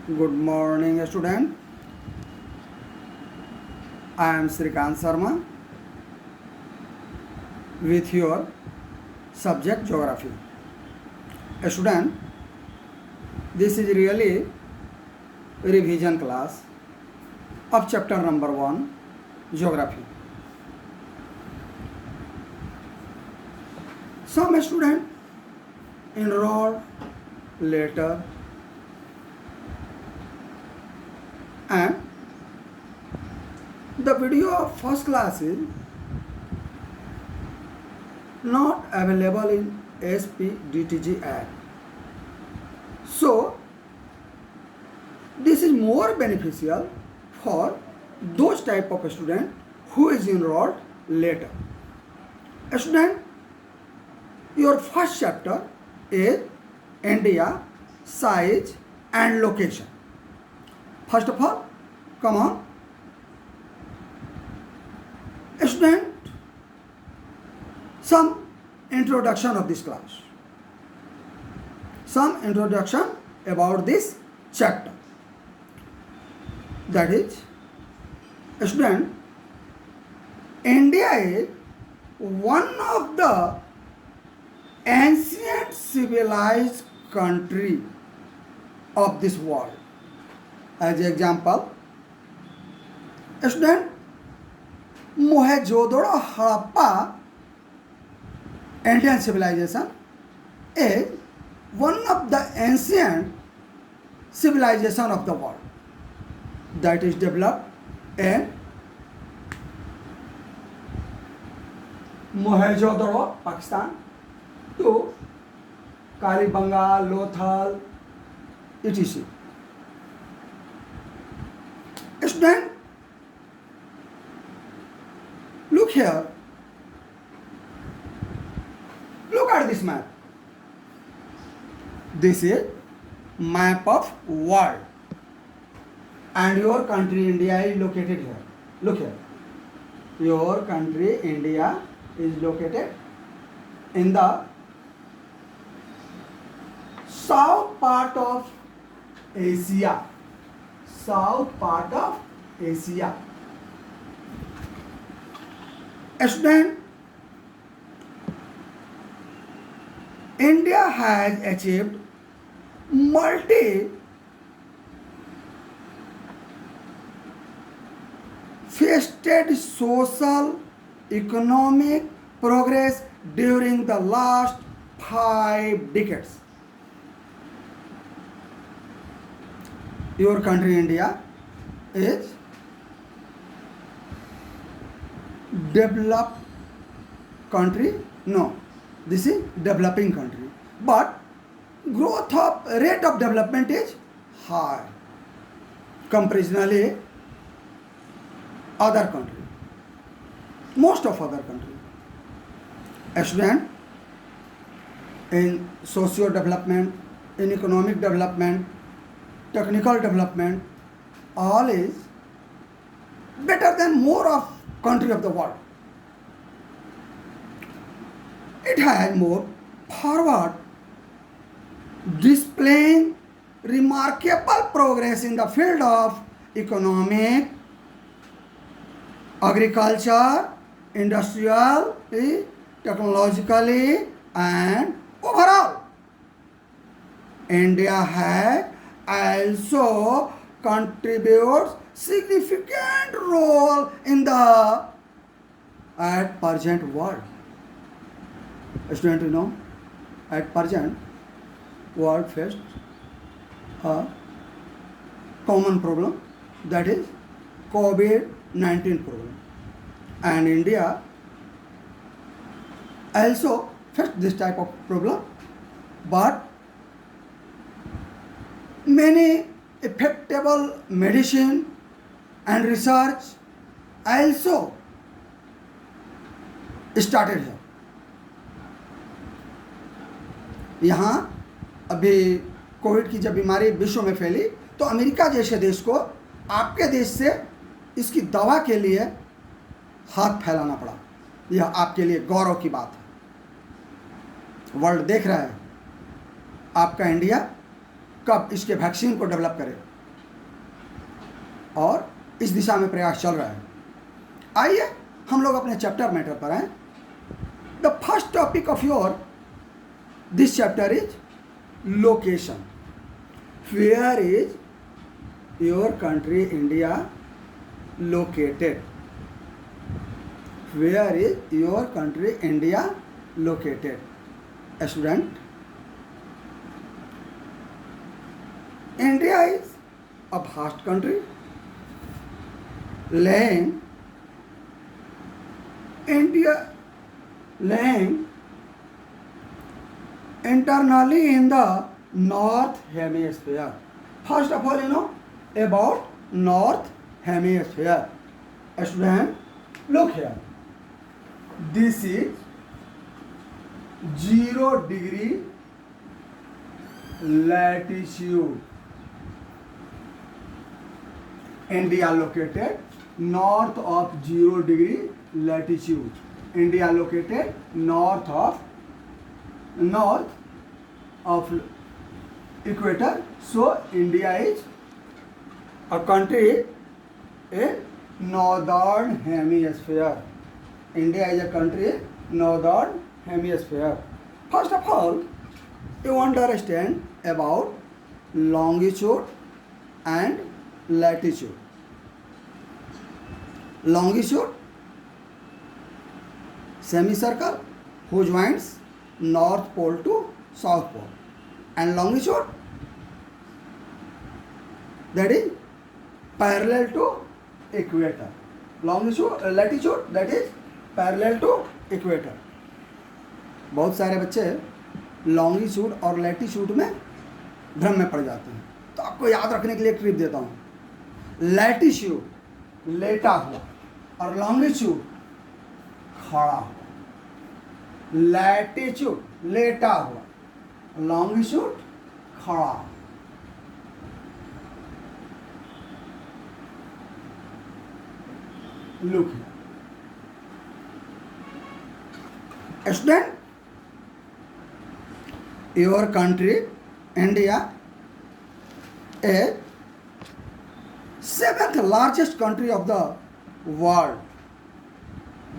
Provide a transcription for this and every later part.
Good morning, student. I am Srikant Sharma with your subject geography. Student, this is really revision class of chapter number 1, geography. Some student enroll later and the video of first class is not available in SPDTG app. So this is more beneficial for those type of student who is enrolled later. Student, your first chapter is India, size and location. First of all, come on. Student, some introduction of this class. Some introduction about this chapter. That is, student, India is one of the ancient civilized country of this world. As example, student, Mohenjo-daro Harappa Indian civilization is one of the ancient civilization of the world that is developed in Mohenjo-daro, Pakistan, to Kalibangan, Lothal, etc. Student, look here. Look at this map. This is map of world, and your country India is located here. Look here. Your country India is located in the south part of Asia. South part of Asia. Student, India has achieved multi-faceted social economic progress during the last 5 decades. Your country India is developed country? No, this is developing country, but growth of rate of development is high comparatively other country, most of other country. Student, in socio development, in economic development, technical development, all is better than more of country of the world. It has more forward, displaying remarkable progress in the field of economic, agriculture, industrial, technologically, and overall. India has also contributes significant role in the at present world. Student, you know, at present world faced a common problem, that is COVID-19 problem, and India also faced this type of problem, but many effective medicine and research also started here. यहाँ अभी Covid की जब बीमारी विश्व में फैली तो America जैसे देश को आपके देश से इसकी दवा के लिए हाथ फैलाना पड़ा। यह आपके लिए गौरव की बात है। वर्ल्ड देख रहा है आपका इंडिया कब इसके वैक्सीन को डेवलप करे। और इस दिशा में प्रयास चल रहा है। आइए हम लोग अपने चैप्टर मैटर पर आए। The first topic of your this chapter is location. Where is your country India located? Where is your country India located? A student, India is a vast country lying internally in the north hemisphere. First of all, you know about north hemisphere. A student, look here. This is 0 degree latitude. India located north of 0 degree latitude. India located north of equator. So India is a country in northern hemisphere. India is a country northern hemisphere. First of all, you want to understand about longitude and latitude. Longitude, semicircle who joins north pole to south pole, and longitude, that is parallel to equator. Longitude, latitude, that is parallel to equator. बहुत सारे बच्चे longitude और latitude में भ्रम में पड़ जाते हैं, तो आपको याद रखने के लिए एक ट्रिप देता हूँ। लैटिट्यूड लेटा हुआ और लॉन्गिट्यूड खड़ा हुआ। लैटिट्यूड लेटा हुआ, लॉन्गिट्यूड खड़ा हुआ। Look student, your country India is 7th largest country of the world.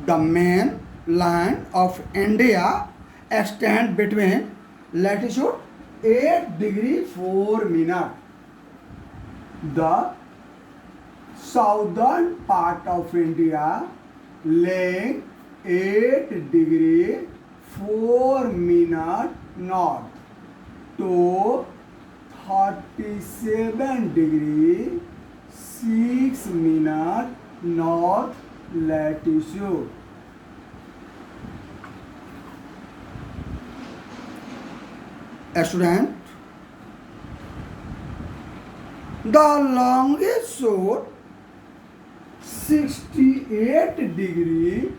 The main land of India extends between latitude 8 degree 4 minute. The southern part of India lying 8 degree 4 minute north to 37 degree 6 minute north latitude. A student, the longitude 68 degree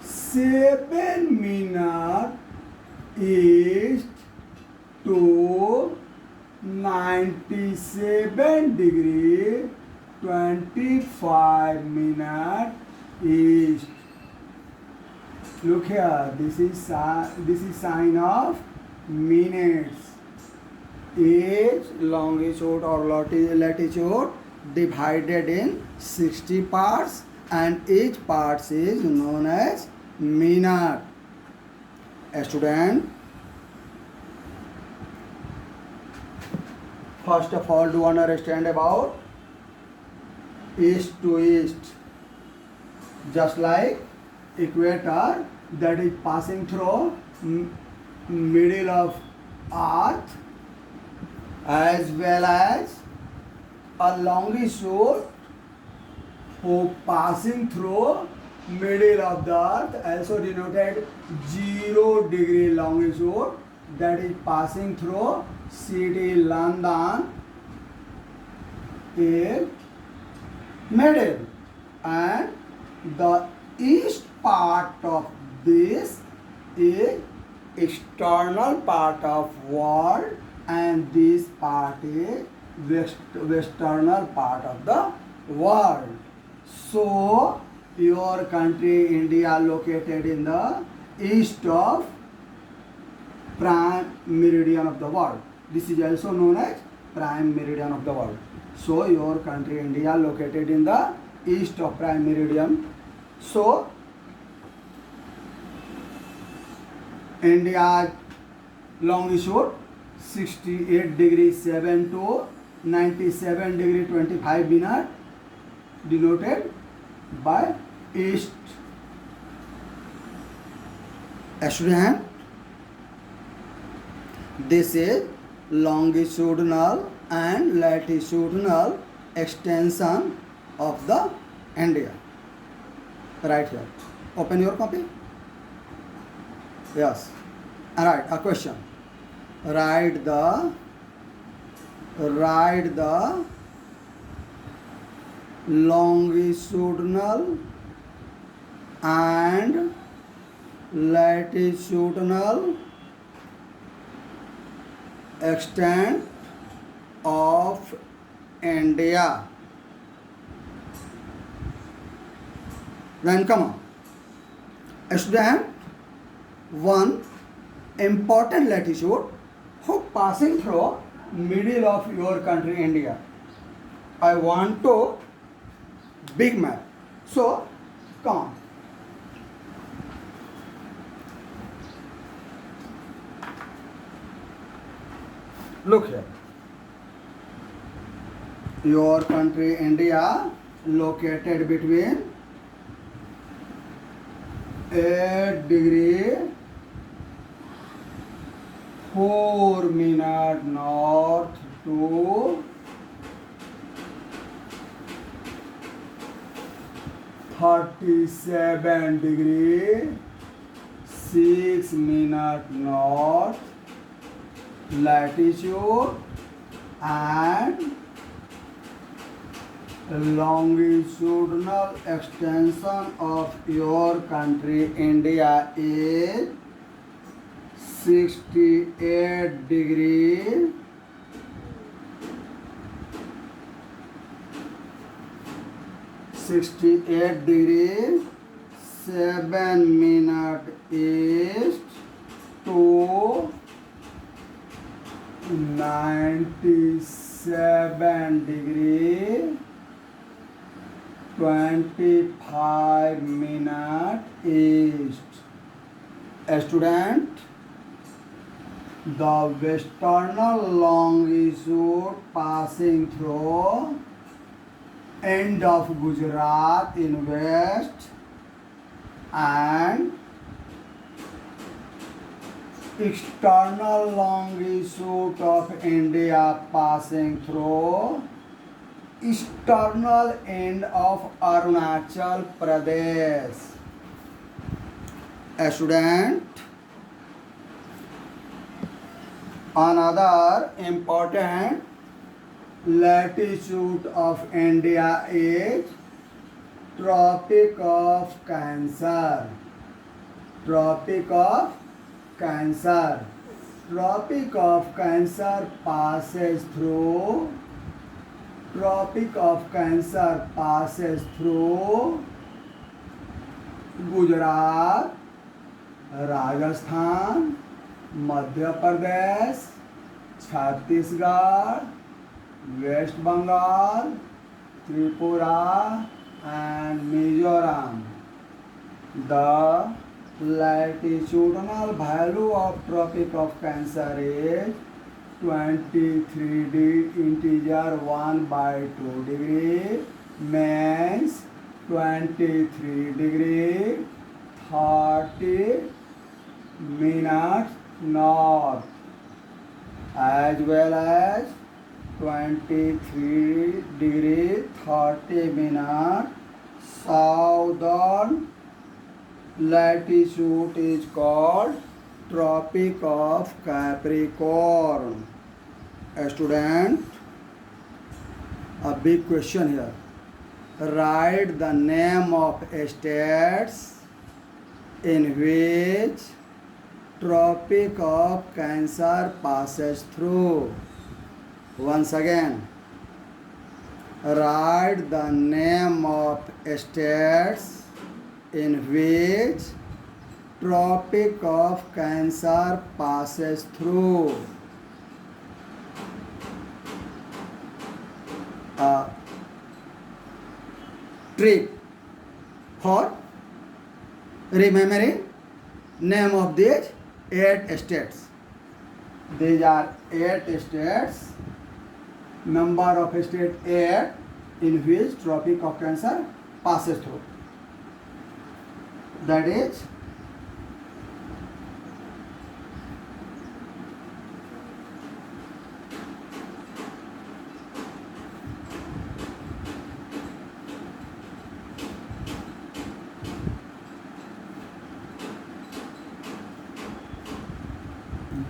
7 minute east to 97 degree 25 minute east. Look here, this is sign of minutes. Each longitude or latitude divided in 60 parts, and each part is known as minute. A student, first of all, do understand about east to east. Just like equator that is passing through middle of earth, as well as a longitude who passing through middle of the earth, also denoted 0 degree longitude, that is passing through city London in middle, and the east part of this is external part of world, and this part is westernal part of the world. So your country India located in the east of prime meridian of the world. This is also known as prime meridian of the world. So your country India located in the east of prime meridian. So India's longitude 68 degree 7 to 97 degree 25 minute denoted by east. Student, this is longitudinal and latitudinal extension of the India. Right here. Open your copy. Yes. Alright, a question. Write the longitudinal and latitudinal extent of India. Then come on. Student, one important latitude who passing through middle of your country India. I want to big map. So come on. Look here. Your country India located between 8 degree 4 minute north to 37 degree 6 minute north latitude and longitudinal extension of your country India is 68 degree 7 minute east to 97 degree 25 minute east. Student, the western longitude passing through end of Gujarat in west and external longitude of India passing through external end of Arunachal Pradesh. A student, another important latitude of India is Tropic of Cancer. Tropic of Cancer. Tropic of Cancer passes through. Tropic of Cancer passes through Gujarat, Rajasthan, Madhya Pradesh, Chhattisgarh, West Bengal, Tripura and Mizoram. The latitudinal value of Tropic of Cancer is 23 integer 1/2 degree means 23 degree 30 minutes north as well as 23 degree 30 minutes southern latitude is called Tropic of Capricorn. A student, a big question here. Write the name of states in which Tropic of Cancer passes through. Once again, write the name of states in which Tropic of Cancer passes through a trick for remembering name of these 8 states. These are 8 states, number of state 8 in which Tropic of Cancer passes through. That is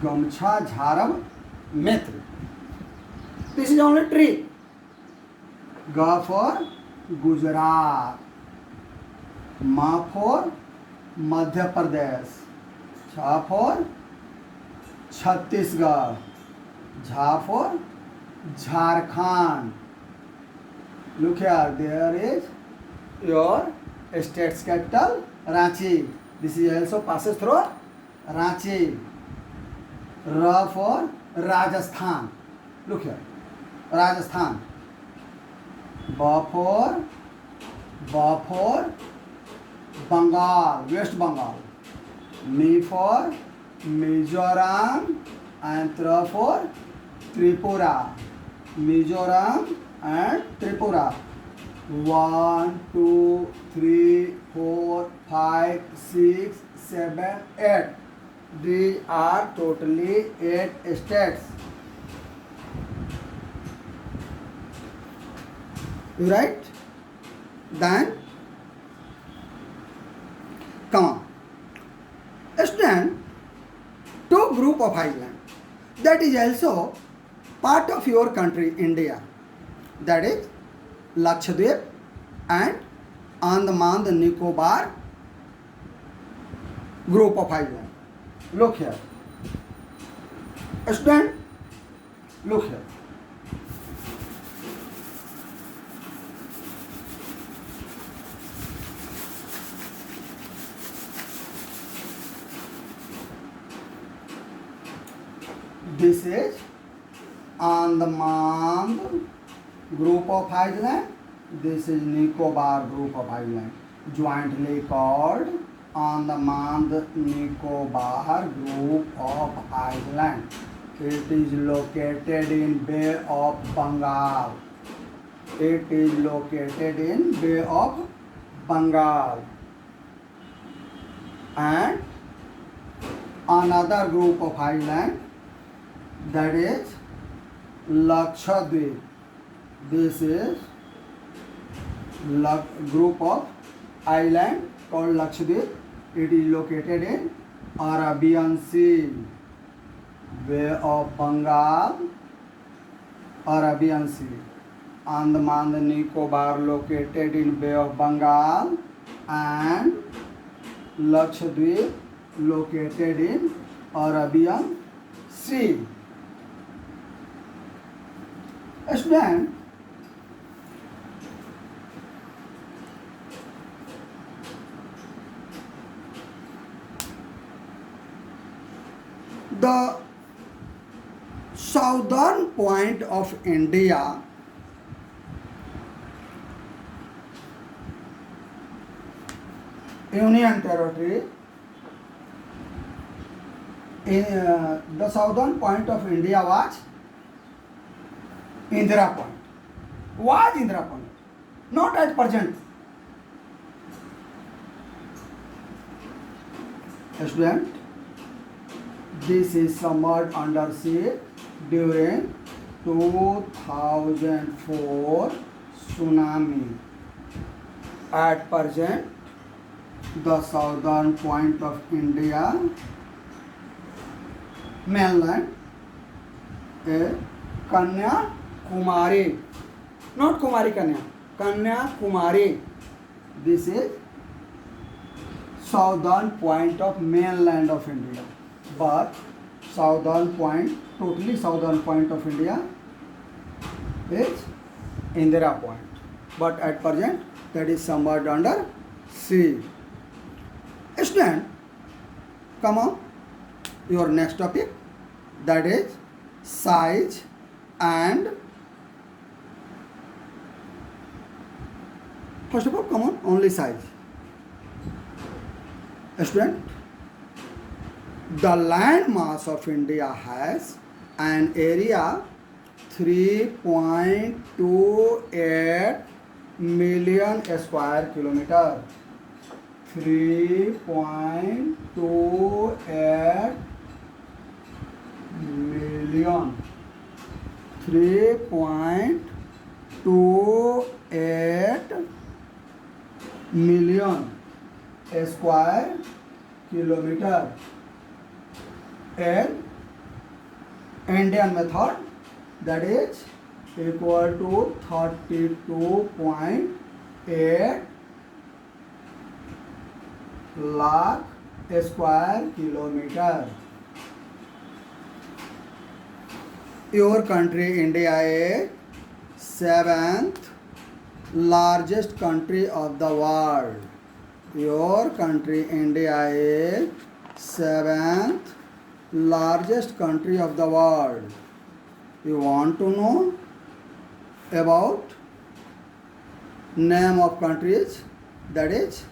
Gamcha Jharam Mitra. This is only tree. Ga for Gujarat, Ma for Madhya Pradesh, Cha for Chhattisgarh, Jha for Jharkhand. Look here, there is your state's capital Ranchi. This is also passes through Ranchi. Ra for Rajasthan. Look here, Rajasthan. Ba for Bengal, West Bengal. Mi for Mizoram and Tra for Tripura. Mizoram and Tripura. 1, 2, 3, 4, 5, 6, 7, 8. These are totally 8 states. You right? Then come on. Student, 2 group of island that is also part of your country India. That is Lakshadweep and Andaman and Nicobar group of island. Look here. Student, look here. This is Andaman group of island. This is Nicobar group of island, jointly called Andaman Nicobar group of island. It is located in Bay of Bengal. It is located in Bay of Bengal. And another group of island, that is Lakshadweep. This is group of island called Lakshadweep. It is located in Arabian Sea, Bay of Bengal, Arabian Sea. Andaman and Nicobar located in Bay of Bengal, and Lakshadweep located in Arabian Sea. Student, the southern point of India Union Territory, the southern point of India was Indira Point. Was Indira Point, not at present. Student, this is submerged under sea during 2004 tsunami. At present, the southern point of India mainland is Kanyakumari, not Kumari Kanya, Kanyakumari. This is southern point of mainland of India, but southern point, totally southern point of India is Indira Point, but at present that is submerged under sea. Student, come on, your next topic, that is size and first of all, come on, only size. Student, the land mass of India has an area 3.28 million square kilometer. 3.28 million. 3.28 million square kilometer. And Indian method, that is equal to 32.8 lakh square kilometer. Your country India is seventh largest country of the world. Your country India is seventh largest country of the world. You want to know about name of countries that is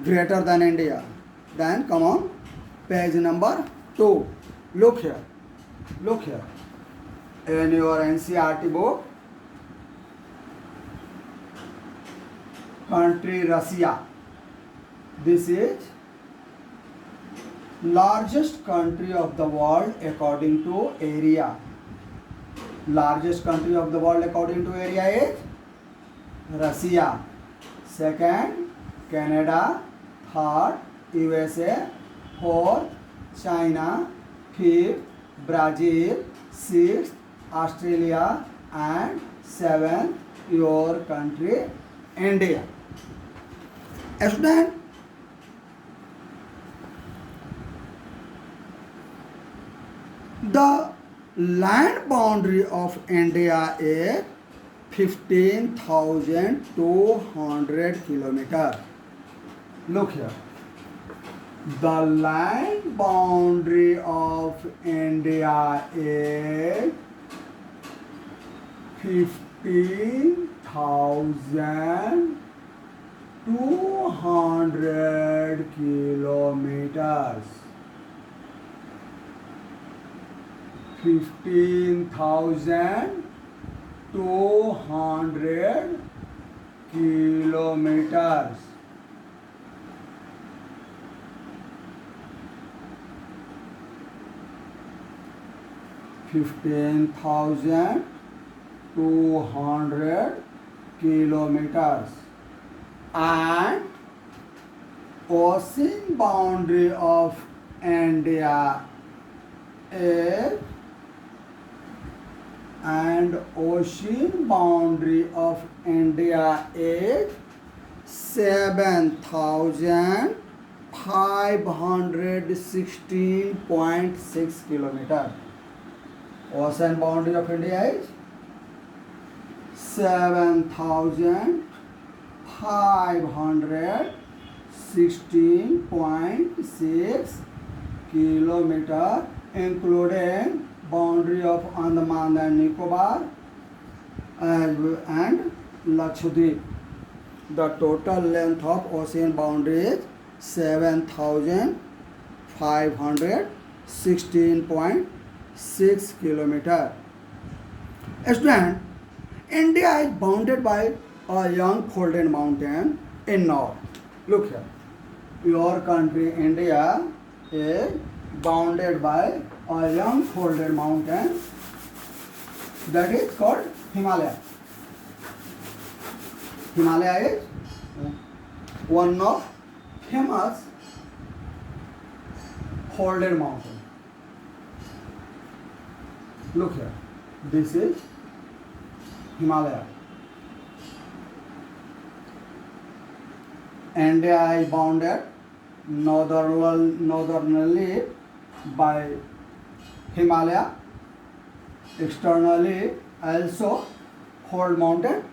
greater than India? Then come on, page number 2. Look here. Look here. In your NCERT book, country Russia. This is largest country of the world according to area. Largest country of the world according to area is Russia. Second, Canada. Third, USA. Fourth, China. Fifth, Brazil. Sixth, Australia. And seventh, your country India. Student, the land boundary of India is 15,200 kilometers. Look here. The land boundary of India is 15,200 kilometers. 15,200 kilometers. kilometers. And ocean boundary of India is and ocean boundary of India is 7,516.6 kilometers. Ocean boundary of India is 7,516.6 kilometers, including boundary of Andaman and Nicobar and Lakshadweep. The total length of ocean boundary is 7,516.6 kilometers. Student, India is bounded by a young folded mountain in north. Look here. Your country India is bounded by a young folded mountain that is called Himalaya. Himalaya is one of famous folded mountain. Look here. This is Himalaya. India is bounded northernly by Himalaya, externally also Fold Mountain,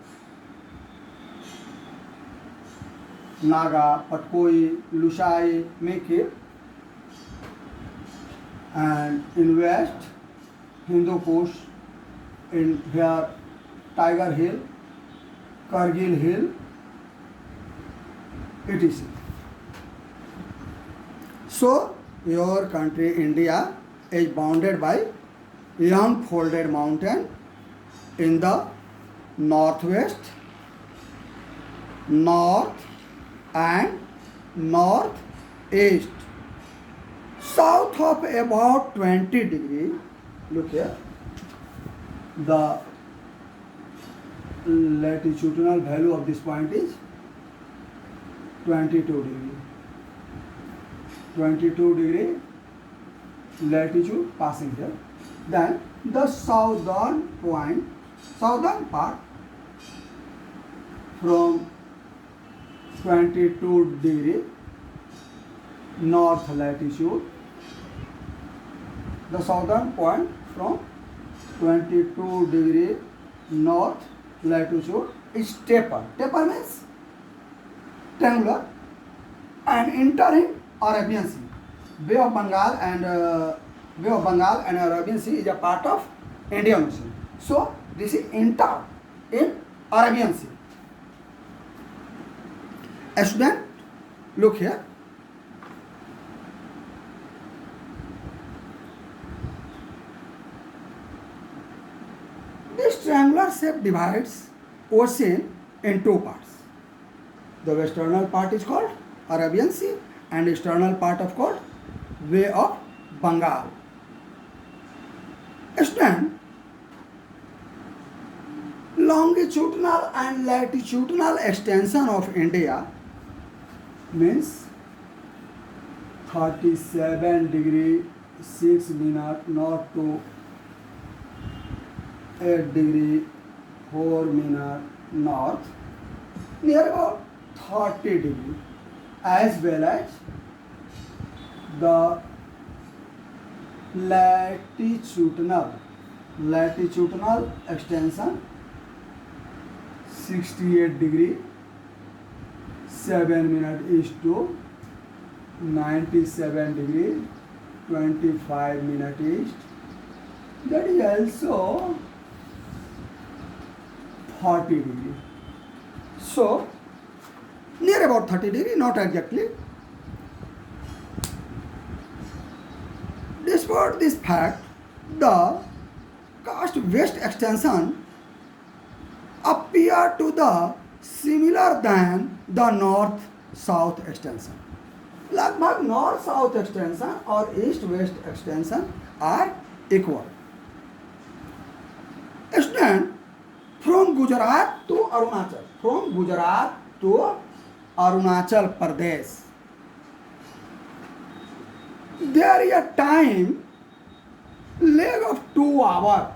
Naga, Patkoi, Lusai, Mekir, and in west Hindu Kush, in here Tiger Hill, Kargil Hill, etc. So your country India is bounded by long folded mountain in the northwest, north and northeast. South of about 20 degree, look here, the latitudinal value of this point is 22 degree. 22 degree latitude passing here. Then the southern point, southern part from 22 degree north latitude, the southern point from 22 degree north latitude is taper. Taper means triangular and entering Arabian Sea. Bay of Bengal and Arabian Sea is a part of Indian Ocean. So this is enter in Arabian Sea. Student, look here. This triangular shape divides ocean in two parts. The western part is called Arabian Sea and eastern part of called Bay of Bengal. Student, longitudinal and latitudinal extension of India means 37 degree 6 minute north to 8 degree 4 minute north, near about 30 degree, as well as the latitudinal extension 68 degree 7 minute east to 97 degree 25 minute east, that is also 40 degree. So near about 30 degree, not exactly. Despite this fact, the coast west extension appear to the similar than the north south extension. लगभग north south extension or east west extension are equal. Student, from Gujarat to Arunachal, from Gujarat to Arunachal Pradesh, there is a time lag of 2 hours.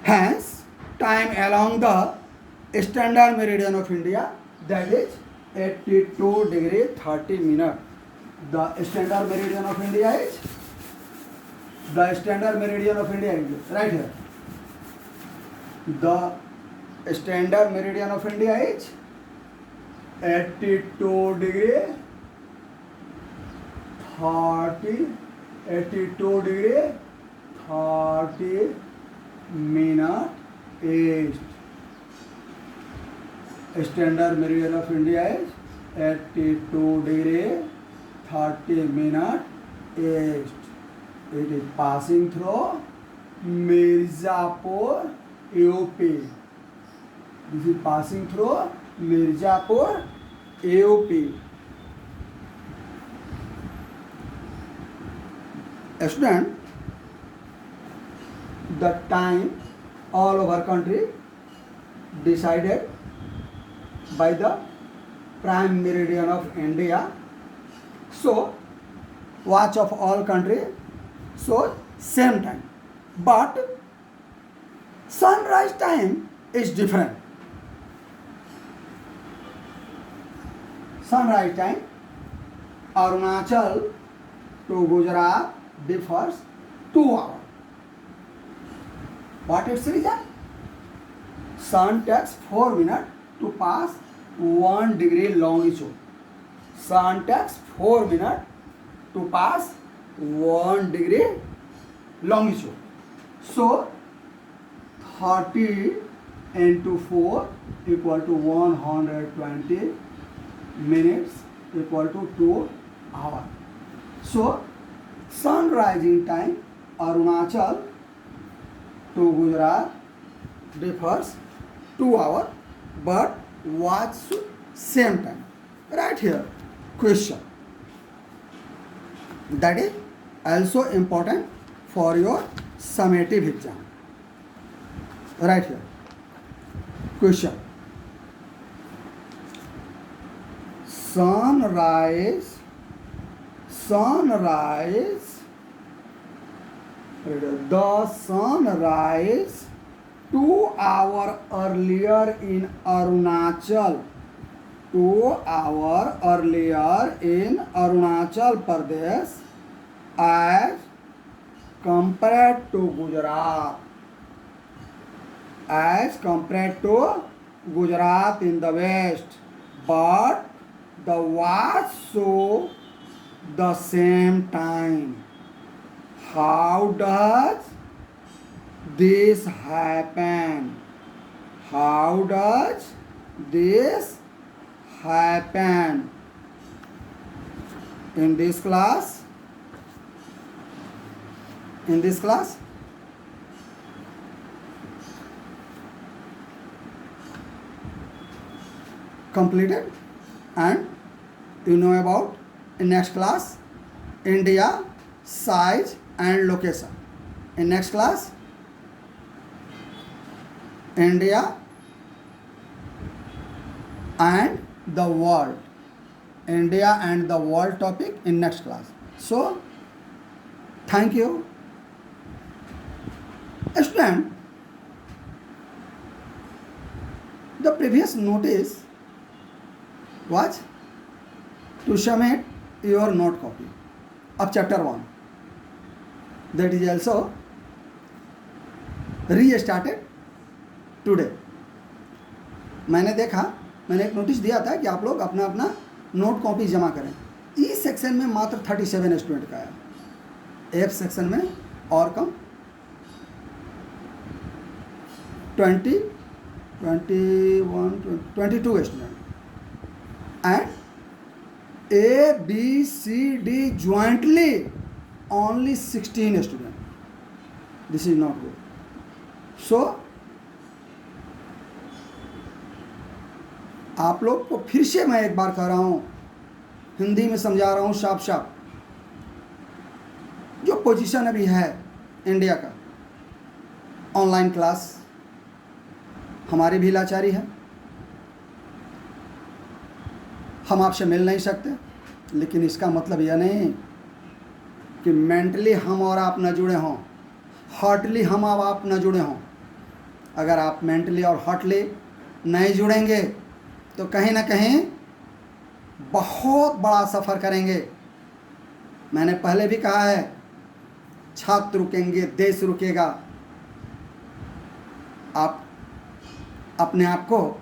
Hence, time along the standard meridian of India, that is 82 degree 30 minutes. The standard meridian of India is right here. The standard meridian of India is 82 degree 30 minute east. Standard meridian of India is 82 degree 30 minute east. It is passing through Mirzapur, UP. This is passing through Mirzapur, UP. Student, the time all over country decided by the prime meridian of India. So watch of all country, so same time, but sunrise time is different. Sunrise time, Arunachal to Gujarat differs 2 hours. What its reason? Sun takes 4 minutes to pass 1 degree longitude. Sun takes 4 minutes to pass 1 degree longitude. So 30 into 4 equal to 120 minutes equal to 2 hours. So sun rising time Arunachal to Gujarat differs 2 hours, but watch same time. Right here, question that is also important for your summative exam. Right here, question: sunrise the sunrise 2 hours earlier in Arunachal, 2 hours earlier in Arunachal Pradesh as compared to Gujarat in the west, but the watch show the same time. How does this happen? How does this happen? In this class, completed, and you know about in next class India, size and location. In next class India and the world, India and the world topic in next class. So thank you student. The previous notice was to submit your note copy of chapter 1, that is also restarted today. मैंने एक notice दिया था कि आप लोग अपना अपना note copy जमा करें. ई सेक्शन में मात्र 37 स्टूडेंट का है, एफ सेक्शन में और कम 22 student, and A, B, C, D jointly only 16 students. This is not good. So आप लोग को फिर से मैं एक बार कह रहा हूँ, हिंदी में समझा रहा हूँ साफ साफ. जो पोजीशन अभी है इंडिया का, ऑनलाइन क्लास हमारी भी लाचारी है, हम आपसे मिल नहीं सकते, लेकिन इसका मतलब यह नहीं कि मेंटली हम और आप न जुड़े हों, हार्टली हम और आप न जुड़े हों. अगर आप मेंटली और हार्टली नहीं जुड़ेंगे तो कहीं ना कहीं बहुत बड़ा सफ़र करेंगे. मैंने पहले भी कहा है, छात्र रुकेंगे देश रुकेगा. आप अपने आप को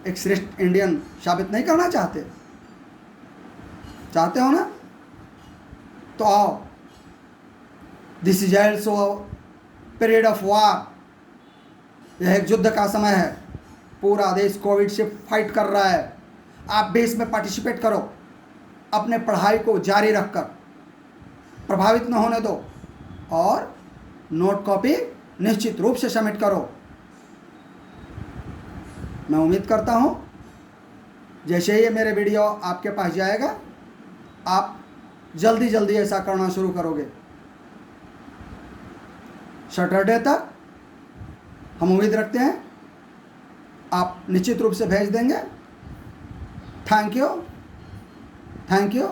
एक श्रेष्ठ इंडियन साबित नहीं करना चाहते हो ना? तो आओ. This is also period of war. यह एक युद्ध का समय है. पूरा देश कोविड से फाइट कर रहा है. आप भी इसमें पार्टिसिपेट करो, अपने पढ़ाई को जारी रखकर, प्रभावित न होने दो, और नोट कॉपी निश्चित रूप से सबमिट करो. मैं उम्मीद करता हूँ जैसे ही ये मेरे वीडियो आपके पास जाएगा, आप जल्दी जल्दी ऐसा करना शुरू करोगे. सैटरडे तक हम उम्मीद रखते हैं आप निश्चित रूप से भेज देंगे. Thank you.